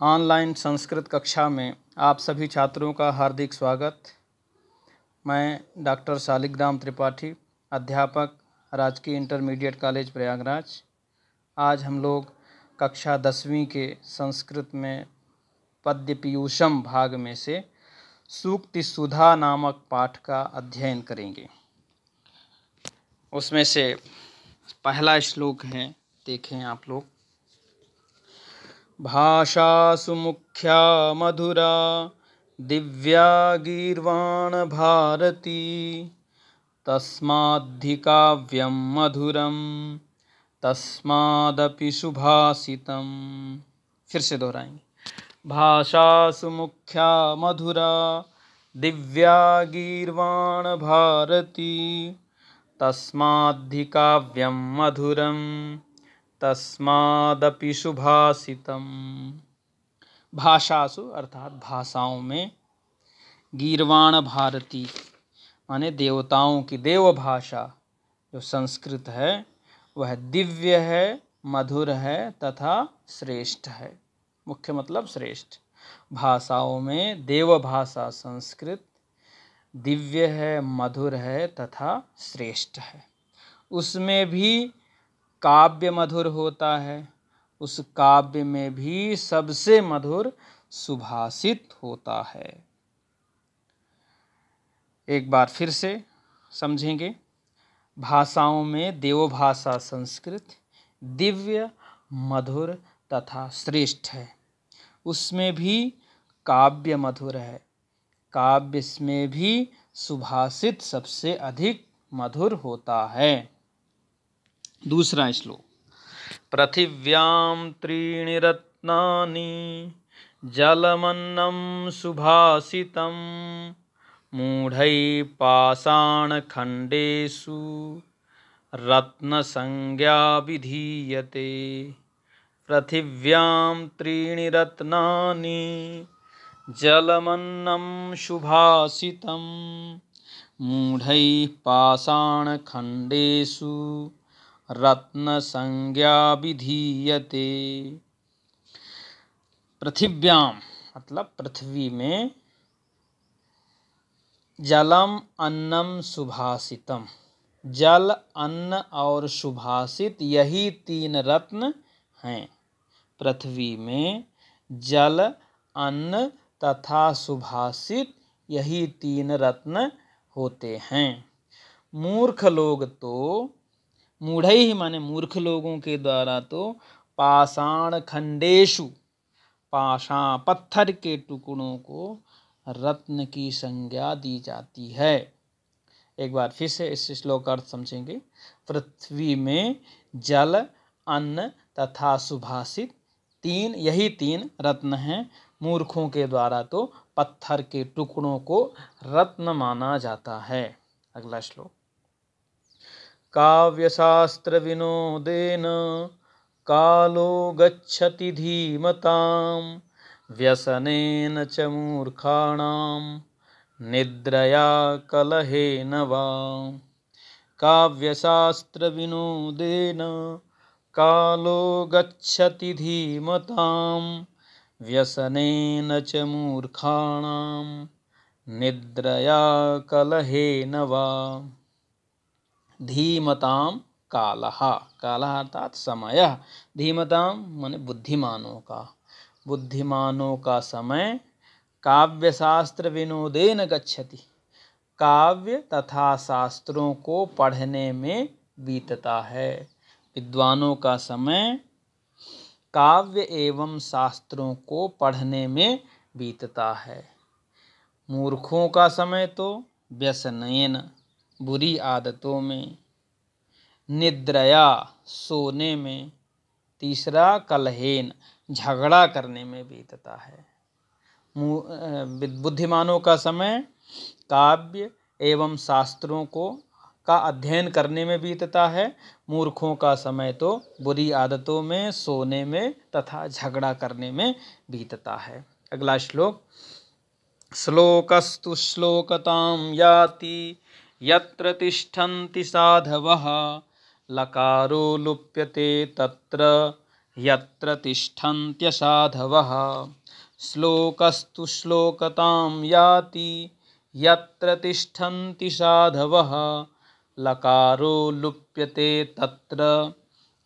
Online Sanskrit कक्षा में आप सभी छात्रों का हार्दिक स्वागत। मैं डॉक्टर शालिग्राम त्रिपाठी, अध्यापक, राजकीय इंटरमीडिएट कॉलेज प्रयागराज। आज हम लोग कक्षा 10वीं के संस्कृत में पद्य पीयूषम भाग में से सूक्ति सुधा नामक पाठ का अध्ययन करेंगे। उसमें से पहला श्लोक है, देखें आप लोग। भाषासु मुख्या मधुरा दिव्या गीर्वाण भारती तस्माद्धि काव्यं मधुरम तस्मादपि सुभाषितम। फिर से दोहराएंगे। भाषासु मुख्या मधुरा दिव्या गीर्वाण भारती तस्माद्धि काव्यं मधुरम तस्मादपि सुभाषितम। भाषासु अर्थात भाषाओं में, गीर्वाण भारती माने देवताओं की देव भाषा जो संस्कृत है वह दिव्य है, मधुर है तथा श्रेष्ठ है। मुख्य मतलब श्रेष्ठ। भाषाओं में देव भाषा संस्कृत दिव्य है, मधुर है तथा श्रेष्ठ है। उसमें भी काव्य मधुर होता है, उस काव्य में भी सबसे मधुर सुभाषित होता है। एक बार फिर से समझेंगे। भाषाओं में देवभाषा संस्कृत दिव्य, मधुर तथा श्रेष्ठ है। उसमें भी काव्य मधुर है, काव्य में भी सुभाषित सबसे अधिक मधुर होता है। दूसरा श्लोक। पृथिव्यां त्रीणि रत्नानि जलमन्नं सुभाषितं मूढैः पाषाणखण्डेषु रत्नसंज्ञा विधीयते। पृथिव्यां त्रीणि रत्नानि जलमन्नं सुभाषितं मूढैः पाषाणखण्डेषु रत्नसंज्ञा विधीयते। पृथिव्याम मतलब पृथ्वी में, जलम अन्नम सुभाषितम, जल, अन्न और सुभाषित यही तीन रत्न हैं। पृथ्वी में जल, अन्न तथा सुभाषित यही तीन रत्न होते हैं। मूर्ख लोग तो, मूढ़ै ही माने मूर्ख लोगों के द्वारा तो पाषाण खंडेशु, पाषाण पत्थर के टुकड़ों को रत्न की संज्ञा दी जाती है। एक बार फिर से इस श्लोक का अर्थ समझेंगे। पृथ्वी में जल, अन्न तथा सुभाषित यही तीन रत्न हैं। मूर्खों के द्वारा तो पत्थर के टुकड़ों को रत्न माना जाता है। अगला श्लोक। काव्यशास्त्र विनोदेन कालो गच्छति धीमतां व्यसनेन च मूर्खाणां निद्रया कलहेन वा। काव्यशास्त्र विनोदेन कालो गच्छति धीमतां व्यसनेन च मूर्खाणां निद्रया कलहेन वा। धीमताम कालः, कालः अर्थात समय, धीमताम माने बुद्धिमानों का, बुद्धिमानों का समय काव्य शास्त्र विनोदेन गच्छति, काव्य तथा शास्त्रों को पढ़ने में बीतता है। विद्वानों का समय काव्य एवं शास्त्रों को पढ़ने में बीतता है। मूर्खों का समय तो व्यसनेन बुरी आदतों में, निद्रया सोने में, तीसरा कलहेन झगड़ा करने में बीतता है। बुद्धिमानों का समय काव्य एवं शास्त्रों का अध्ययन करने में बीतता है। मूर्खों का समय तो बुरी आदतों में, सोने में तथा झगड़ा करने में बीतता है। अगला श्लोक। श्लोकस्तु श्लोकतां याति यत्र तिष्ठन्ति साधवः लकारो लुप्यते तत्र यत्र तिष्ठन्त्यसाधवः। श्लोकस्तु श्लोकतां याति यत्र तिष्ठन्ति साधवः। लकारो लुप्यते तत्र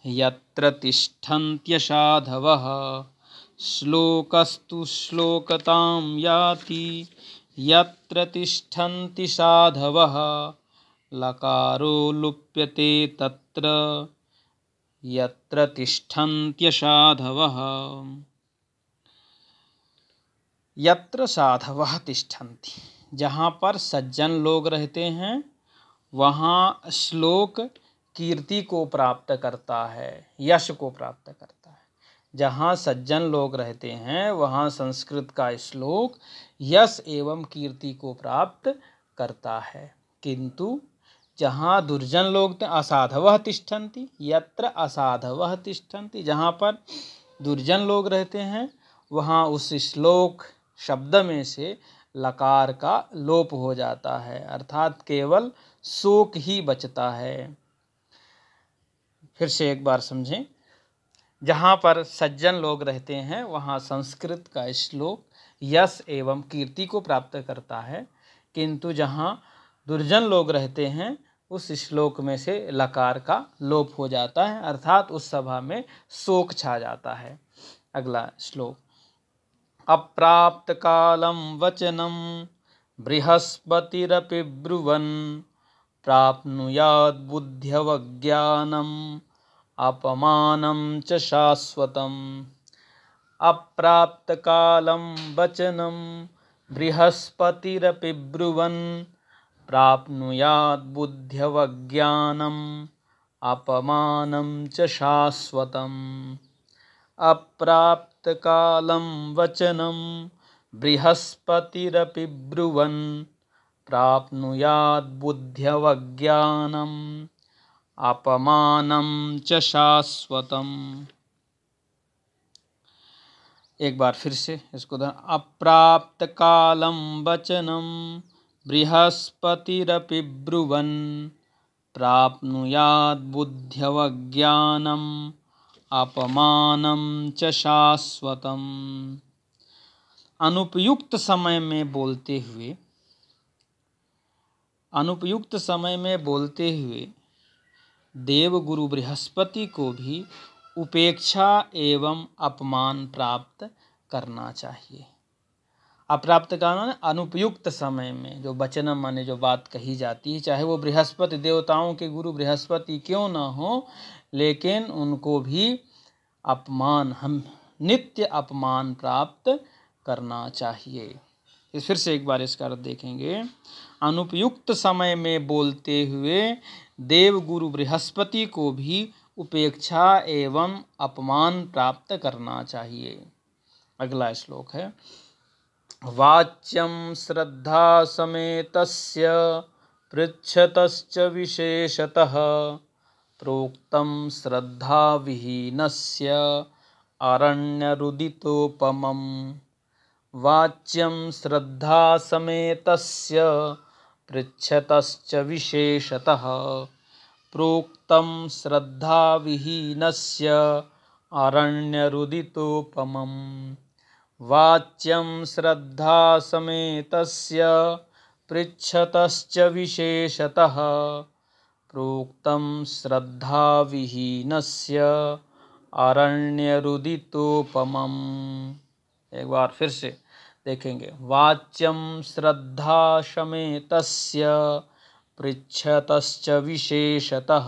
यत्र तिष्ठन्त्यसाधवः। श्लोकस्तु श्लोकतां याति यत्र तिष्ठन्ति साधवः। लकारो लुप्यते तत्र यत्र तिष्ठन्त्यसाधवः। यत्र साधवः तिष्ठन्ति, जहाँ पर सज्जन लोग रहते हैं वहाँ श्लोक कीर्ति को प्राप्त करता है, यश को प्राप्त करता है। जहाँ सज्जन लोग रहते हैं वहाँ संस्कृत का श्लोक यश एवं कीर्ति को प्राप्त करता है। किंतु जहाँ दुर्जन लोग असाधवः तिष्ठन्ति, यत्र असाधवः तिष्ठन्ति, जहाँ पर दुर्जन लोग रहते हैं वहाँ उस श्लोक शब्द में से लकार का लोप हो जाता है, अर्थात केवल शोक ही बचता है। फिर से एक बार समझें। जहाँ पर सज्जन लोग रहते हैं वहाँ संस्कृत का श्लोक यश एवं कीर्ति को प्राप्त करता है, किंतु जहाँ दुर्जन लोग रहते हैं उस श्लोक में से लकार का लोप हो जाता है, अर्थात उस सभा में शोक छा जाता है। अगला श्लोक। अप्राप्त कालं वचनं बृहस्पतिरपि ब्रुवन् प्राप्नुयात् बुद्ध्यवज्ञानम् अपमानं च शाश्वतम्। अप्राप्त कालं वचनं बृहस्पतिरपि ब्रुवन् प्राप्नुयात् बुद्ध्यवज्ञानम् अपमानं च शाश्वतम्। अप्राप्त कालं वचनं बृहस्पतिरपि ब्रुवन् प्राप्नुयात् बुद्ध्यवज्ञानम् अपमानं च शाश्वतम्। एक बार फिर से इसको अप्राप्त कालं वचनं बृहस्पतिरपि ब्रुवन् प्राप्नुयात् बुद्ध्यवज्ञानम् अपमानं च शाश्वतम्। अनुपयुक्त समय में बोलते हुए देवगुरु बृहस्पति को भी उपेक्षा एवं अपमान प्राप्त करना चाहिए। अप्राप्त का माने अनुपयुक्त समय में जो वचन माने जो बात कही जाती है, चाहे वो बृहस्पति देवताओं के गुरु बृहस्पति क्यों न हो, लेकिन उनको भी हम नित्य अपमान प्राप्त करना चाहिए। फिर से एक बार इसका अर्थ देखेंगे। अनुपयुक्त समय में बोलते हुए देवगुरु बृहस्पति को भी उपेक्षा एवं अपमान प्राप्त करना चाहिए। अगला श्लोक है। वाच्यं श्रद्धा समेतस्य पृच्छतश्च विशेषतः प्रोक्तं श्रद्धाविहीनस्य अरण्यरुदितोपमम्। वाच्यं श्रद्धा समेतस्य पृच्छतश्च विशेषतः प्रोक्तं श्रद्धाविहीनस्य अरण्यरुदितोपमम्। वाच्यं श्रद्धा समेतस्य पृच्छतश्च विशेषतः प्रोक्तं श्रद्धाविहीनस्य अरण्यरुदितोपमम्। एक बार फिर से देखेंगे। वाच्यं श्रद्धा समेतस्य पृच्छतश्च विशेषतः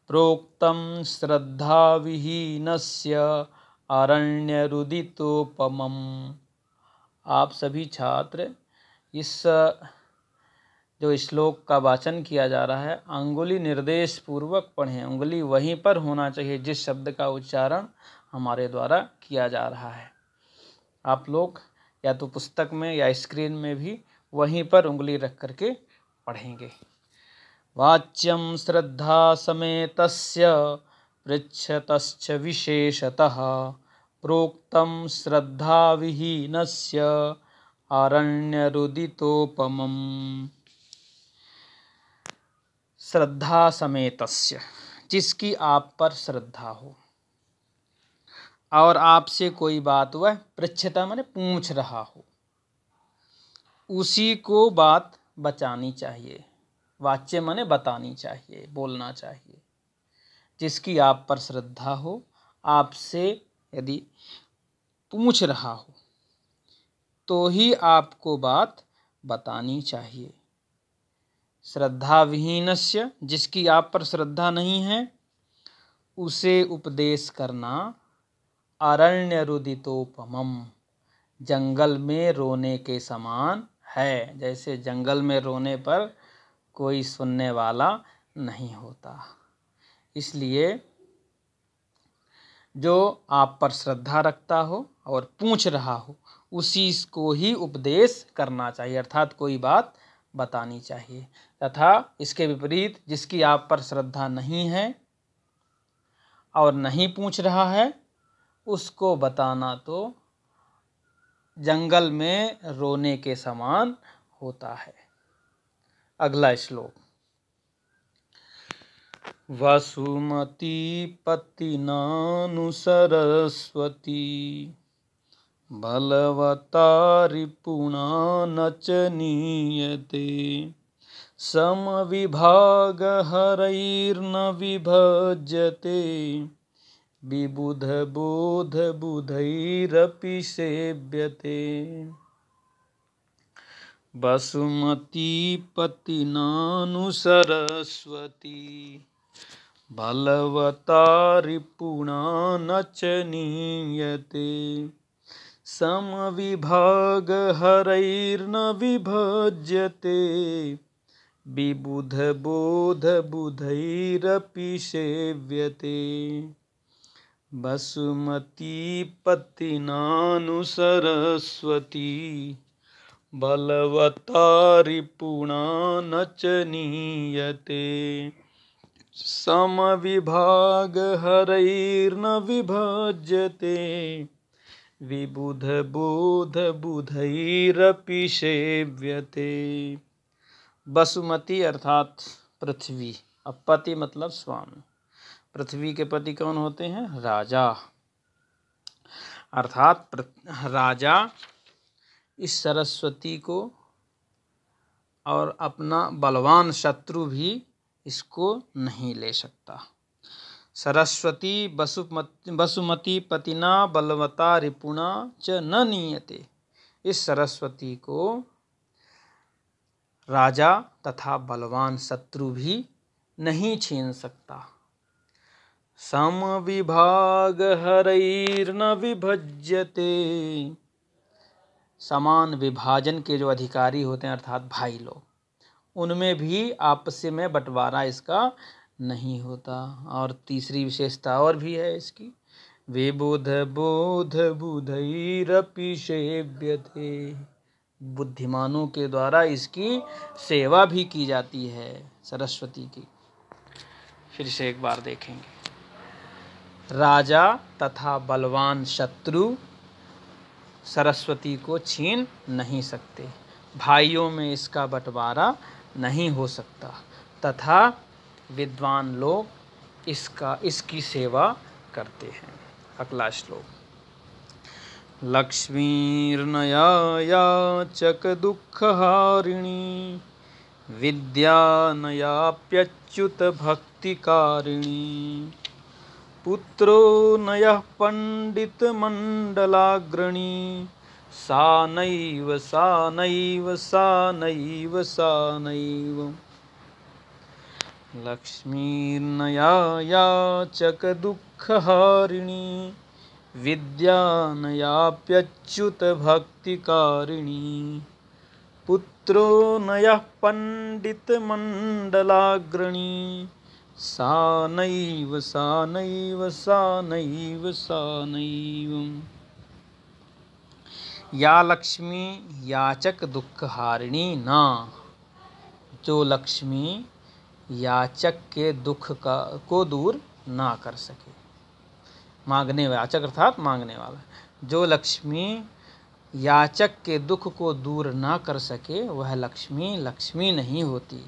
प्रोक्तं श्रद्धाविहीनस्य अरण्यरुदितोपमम्। आप सभी छात्र इस जो श्लोक का वाचन किया जा रहा है अंगुली निर्देश पूर्वक पढ़ें। उंगली वहीं पर होना चाहिए जिस शब्द का उच्चारण हमारे द्वारा किया जा रहा है। आप लोग या तो पुस्तक में या स्क्रीन में भी वहीं पर उंगली रख करके पढ़ेंगे। वाच्यं श्रद्धा समेतस्य पृच्छतश्च विशेषतः प्रोक्तं श्रद्धाविहीनस्य अरण्यरुदितोपमम्। श्रद्धा समेतस्य, जिसकी आप पर श्रद्धा हो। और आपसे कोई बात वह पृच्छता माने पूछ रहा हो, उसी को बात बचानी चाहिए। वाच्य माने बतानी चाहिए, बोलना चाहिए। जिसकी आप पर श्रद्धा हो, आपसे यदि पूछ रहा हो तो ही आपको बात बतानी चाहिए। श्रद्धा विहीनस्य, जिसकी आप पर श्रद्धा नहीं है, उसे उपदेश करना अरण्य रुदितोपमम, जंगल में रोने के समान है। जैसे जंगल में रोने पर कोई सुनने वाला नहीं होता। इसलिए जो आप पर श्रद्धा रखता हो और पूछ रहा हो, उसी को ही उपदेश करना चाहिए, अर्थात कोई बात बतानी चाहिए। तथा इसके विपरीत जिसकी आप पर श्रद्धा नहीं है और नहीं पूछ रहा है, उसको बताना तो जंगल में रोने के समान होता है। अगला श्लोक। वसुमती पतिनानु सरस्वती बलवता रिपुणा न च नीयते समविभाग हरैर्न विभज्यते विबुध बोध बुधैरपि सेव्यते। वसुमती पतिनानु सरस्वती बलवता रिपुणा न च नीयते समविभाग हरैर्न विभज्यते विबुध बोध बुधैरपि सेव्यते। वसुमती पतिनानु सरस्वती बलवता रिपुणा न च नीयते समविभाग हरैर्न विभज्यते विबुध बोध बुधैरपि सेव्यते। वसुमती अर्थात पृथ्वी, अब पति मतलब स्वामी। पृथ्वी के पति कौन होते हैं? राजा। अर्थात राजा इस सरस्वती को और अपना बलवान शत्रु भी इसको नहीं ले सकता। सरस्वती वसुमती पतिना बलवता रिपुणा च न नीयते, इस सरस्वती को राजा तथा बलवान शत्रु भी नहीं छीन सकता। समविभाग हरैर्न विभज्यते, समान विभाजन के जो अधिकारी होते हैं अर्थात भाई लोग, उनमें भी आपस में बंटवारा इसका नहीं होता। और तीसरी विशेषता और भी है इसकी, विबुध बोध बुधैरपि सेव्यते, बुद्धिमानों के द्वारा इसकी सेवा भी की जाती है सरस्वती की। फिर से एक बार देखेंगे। राजा तथा बलवान शत्रु सरस्वती को छीन नहीं सकते, भाइयों में इसका बंटवारा नहीं हो सकता, तथा विद्वान लोग इसकी सेवा करते हैं। अगला श्लोक। लक्ष्मीर्नया याचक दुःखहारिणी विद्यानयाप्यच्युत भक्तिकारिणी पुत्रो नयः पंडित मंडलाग्रणी सा नैव सा नैव सा नैव सा नैव। लक्ष्मीर्नया याचक दुःखहारिणी विद्यानयाप्यच्युत भक्तिकारिणी पुत्रो नयः पंडित मंडलाग्रणी सा नैव सा नैव सा नैव सा नैव। या लक्ष्मी याचक दुःखहारिणी ना, जो लक्ष्मी याचक के दुख को दूर ना कर सके, मांगने याचक अर्थात मांगने वाला, जो लक्ष्मी याचक के दुख को दूर ना कर सके वह लक्ष्मी लक्ष्मी नहीं होती।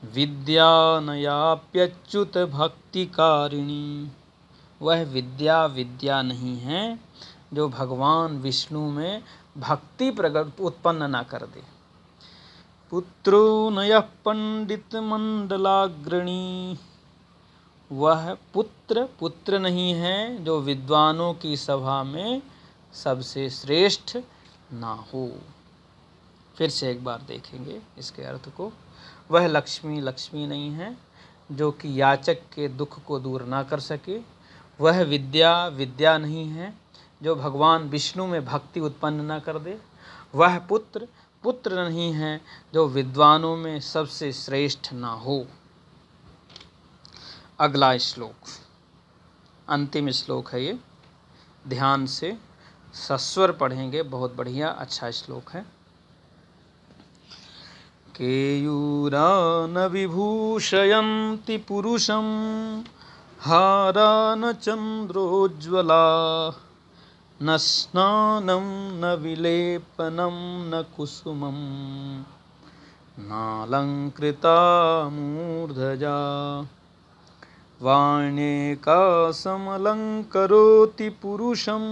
विद्यानयाप्यच्युत भक्तिकारिणी, वह विद्या विद्या नहीं है जो भगवान विष्णु में भक्ति प्रकट उत्पन्न ना कर दे। पुत्रो नयः पंडित मंडलाग्रणी, वह पुत्र नहीं है जो विद्वानों की सभा में सबसे श्रेष्ठ ना हो। फिर से एक बार देखेंगे इसके अर्थ को। वह लक्ष्मी नहीं है जो कि याचक के दुख को दूर ना कर सके। वह विद्या नहीं है जो भगवान विष्णु में भक्ति उत्पन्न ना कर दे। वह पुत्र नहीं है जो विद्वानों में सबसे श्रेष्ठ ना हो। अगला श्लोक, अंतिम श्लोक है ये, ध्यान से सस्वर पढ़ेंगे, बहुत बढ़िया अच्छा श्लोक है। केयूरान विभूषयन्ति पुरुषं हारान चंद्रोज्ज्वला, न स्नानं न विलेपनं न कुसुमं नालंकृता मूर्धजा, वाण्येकासमलंकरोति पुरुषं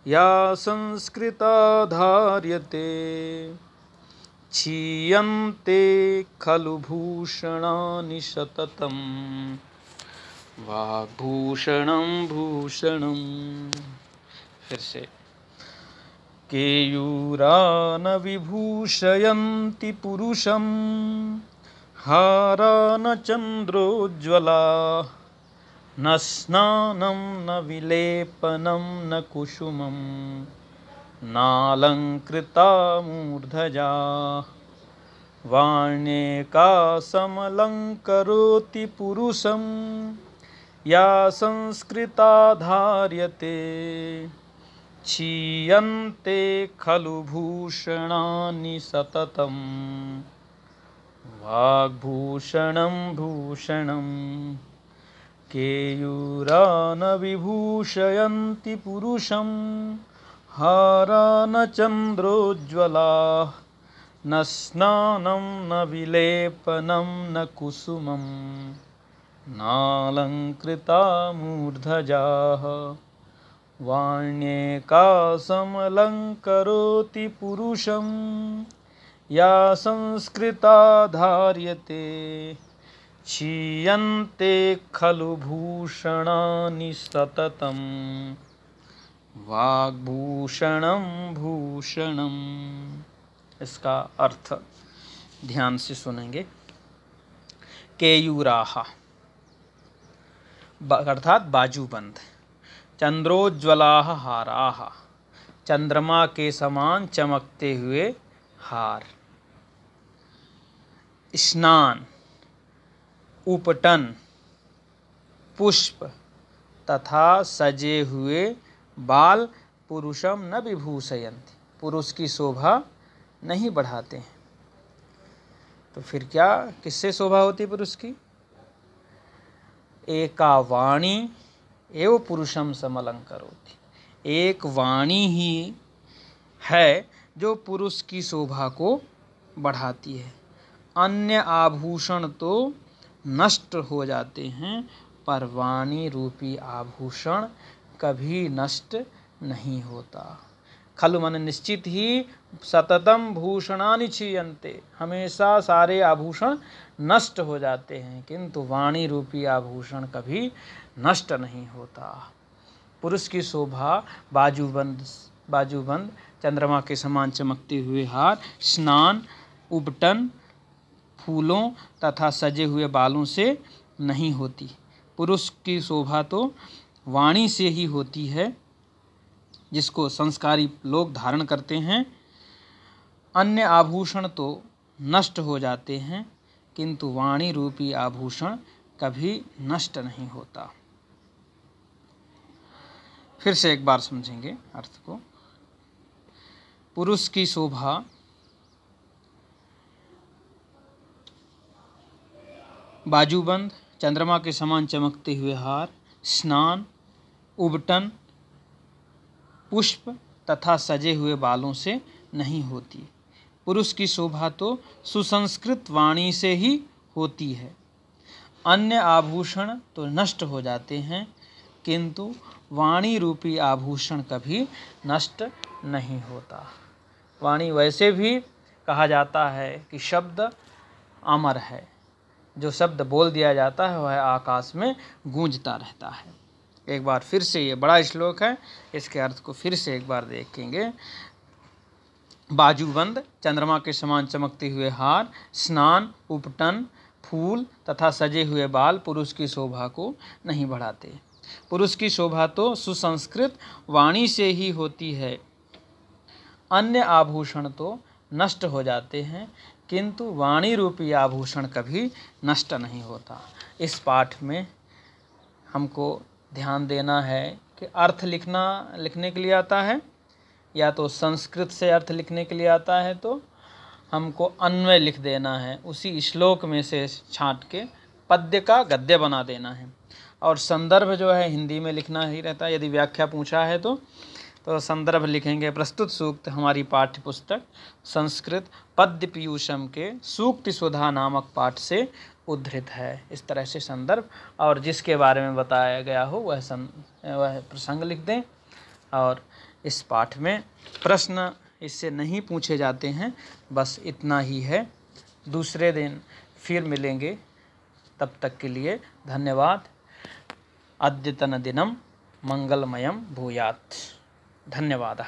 या संस्कृता धार्यते, क्षीयन्ते खलु भूषणानि सततं, वाग्भूषणं भूषणम्। फिर से, केयूरान विभूषयन्ति पुरुषं हारान चंद्रोज्ज्वला, न स्नानं न विलेपनं न कुसुमं नालंकृता मूर्धजा, वाण्येकासमलंकरोति पुरुषं या संस्कृता धार्यते, क्षीयन्ते खलु भूषणानि सततं, वाग्भूषणं भूषणम्। केयूरान विभूषयन्ति पुरुषं हारान चंद्रोज्ज्वला, न स्नानं न विलेपनं न कुसुमं नालंकृता मूर्धजाः, वाण्येकासमलंकरोति पुरुषं या संस्कृता धार्यते, क्षीयन्ते खलु भूषणानि सततं, वाग्भूषणं भूषणम्। इसका अर्थ ध्यान से सुनेंगे। केयूराहा अर्थात बाजूबंद, चंद्रोज्ज्वलाः हाराः, चंद्रमा के समान चमकते हुए हार, स्नान, उपटन, पुष्प तथा सजे हुए बाल पुरुषम न विभूषयन्ति, पुरुष की शोभा नहीं बढ़ाते हैं। तो फिर क्या, किससे शोभा होती है पुरुष की? एका वाणी एवं पुरुषम समलंकरोति, एक वाणी ही है जो पुरुष की शोभा को बढ़ाती है। अन्य आभूषण तो नष्ट हो जाते हैं, पर वाणी रूपी आभूषण कभी नष्ट नहीं होता। खलु मन निश्चित ही, सततम भूषणानि क्षीयन्ते, हमेशा सारे आभूषण नष्ट हो जाते हैं, किंतु वाणी रूपी आभूषण कभी नष्ट नहीं होता। पुरुष की शोभा बाजूबंद, चंद्रमा के समान चमकते हुए हार, स्नान, उपटन, फूलों तथा सजे हुए बालों से नहीं होती। पुरुष की शोभा तो वाणी से ही होती है, जिसको संस्कारी लोग धारण करते हैं। अन्य आभूषण तो नष्ट हो जाते हैं, किंतु वाणी रूपी आभूषण कभी नष्ट नहीं होता। फिर से एक बार समझेंगे अर्थ को। पुरुष की शोभा बाजूबंद, चंद्रमा के समान चमकते हुए हार, स्नान, उबटन, पुष्प तथा सजे हुए बालों से नहीं होती। पुरुष की शोभा तो सुसंस्कृत वाणी से ही होती है। अन्य आभूषण तो नष्ट हो जाते हैं, किंतु वाणी रूपी आभूषण कभी नष्ट नहीं होता। वाणी वैसे भी कहा जाता है कि शब्द अमर है, जो शब्द बोल दिया जाता है वह आकाश में गूंजता रहता है। एक बार फिर से, ये बड़ा श्लोक है, इसके अर्थ को फिर से एक बार देखेंगे। बाजूबंद, चंद्रमा के समान चमकते हुए हार, स्नान, उपटन, फूल तथा सजे हुए बाल पुरुष की शोभा को नहीं बढ़ाते। पुरुष की शोभा तो सुसंस्कृत वाणी से ही होती है। अन्य आभूषण तो नष्ट हो जाते हैं, किंतु वाणी रूपी आभूषण कभी नष्ट नहीं होता। इस पाठ में हमको ध्यान देना है कि अर्थ लिखने के लिए आता है, या तो संस्कृत से अर्थ लिखने के लिए आता है तो हमको अन्वय लिख देना है, उसी श्लोक में से छांट के पद्य का गद्य बना देना है। और संदर्भ जो है हिंदी में लिखना ही रहता है। यदि व्याख्या पूछा है तो संदर्भ लिखेंगे। प्रस्तुत सूक्त हमारी पाठ्य पुस्तक संस्कृत पद्य पीयूषम के सूक्ति सुधा नामक पाठ से उद्धृत है। इस तरह से संदर्भ और जिसके बारे में बताया गया हो वह प्रसंग लिख दें। और इस पाठ में प्रश्न इससे नहीं पूछे जाते हैं। बस इतना ही है। दूसरे दिन फिर मिलेंगे, तब तक के लिए धन्यवाद। अद्यतन दिनम मंगलमयम भूयात्। धन्यवादः।